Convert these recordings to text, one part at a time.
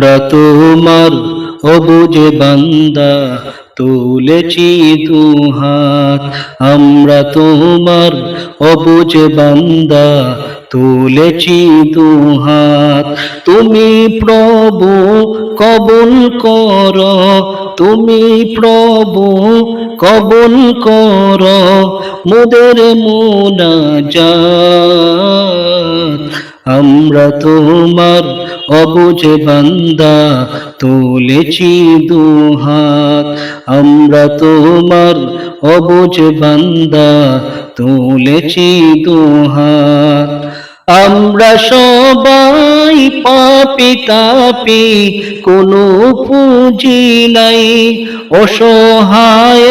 আমরা তোমার অবুঝ বান্দা, তুলেছি দুহাত। আমরা তোমার অবুঝ বান্দা, তুলেছি দুহাত। তুমি প্রভু কবুল কর, তুমি প্রভু কবুল কর মোদের মুনাজাত। আমরা তোমার অবুঝ বান্দা, তুলেছি দুহাত। আমরা তোমার অবুঝ বান্দা, তুলেছি দুহাত। আমরা সবাই পাপী তাপী, কোনো পুঁজি নাই, অসহায়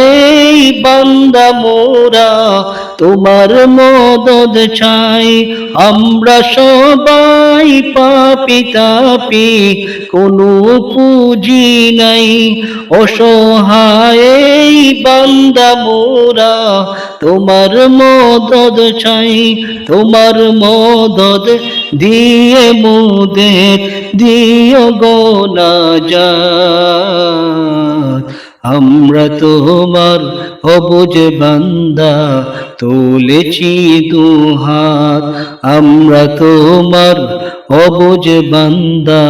বান্দা মোরা তোমার মদদ চাই। আমরা সবাই পাপী তাপী, কোনো পুঁজি নাই, অসহায় বান্দা মোরা তোমার মদদ চাই। তোমার মদদ দিয়ে মোদের দিও গো নাজাত। আমরা তোমার অবুঝ বান্দা, তুলেছি দুহাত। আমরা তোমার অবুঝ বান্দা,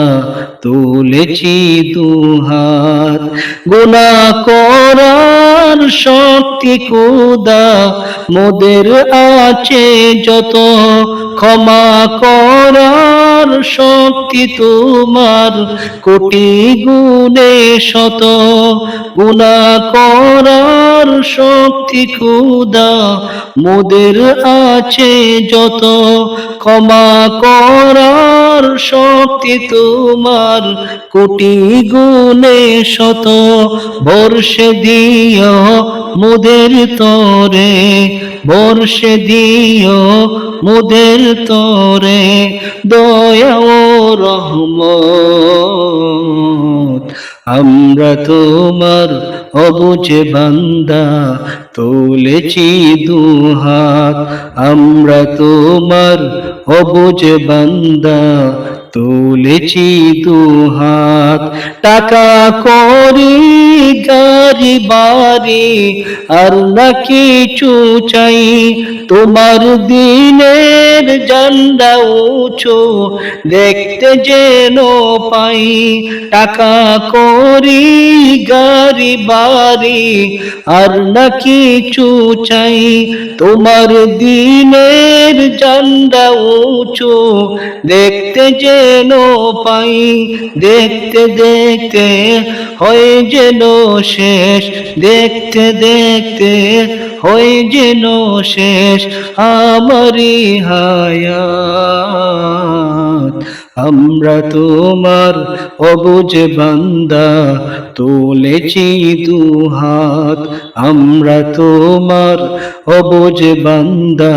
তুলেছি দুহাত। গুনাহ করার শক্তি খোদা মোদের আছে যত, ক্ষমা করার শক্তি তোমার কোটি গুণে শত। গুনাহ করার শক্তি খোদা মোদের আছে যত, ক্ষমা করার শক্তি তোমার কোটি গুণে শত। বর্ষে দিও মোদের তরে, বর্ষে দিও মোদের তরে দয়া ও রহমত। আমরা তোমার অবুঝ বান্দা, তুলেছি দুহাত। আমরা তোমার অবুঝ বান্দা, তুলেছি দুহাত। টাকা করি গাড়ি বাড়ি আর না কিছু চাই, তোমার দিনের ঝান্ডা উঁচু দেখতে যেন পাই। টাকা করি গাড়ি বাড়ি আর না কিছু চাই, তোমার দিনের ঝান্ডা উঁচু দেখতে যেন পাই। দেখতে দেখতে হয় যেন শেষ, দেখতে দেখতে হয় যেন শেষ আমারি হায়াত। আমরা তোমার অবুঝ বান্দা, তুলেছি দুহাত। আমরা তোমার অবুঝ বান্দা,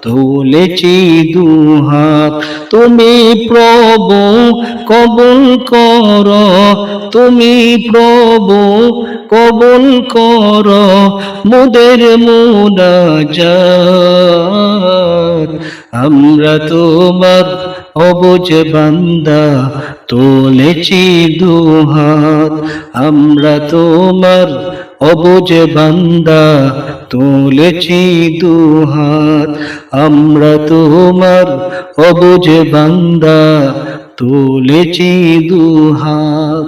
তুলেছি দুহাত। তুমি প্রভু কবুল কর, তুমি প্রভু কবুল কর মোদের মুনাজাত। আমরা তোমার অবুঝ বান্দা, তুলেছি দুহাত। আমরা তোমার অবুঝ বান্দা, তুলেছি দুহাত। আমরা তোমার অবুঝ বান্দা, তুলেছি দুহাত।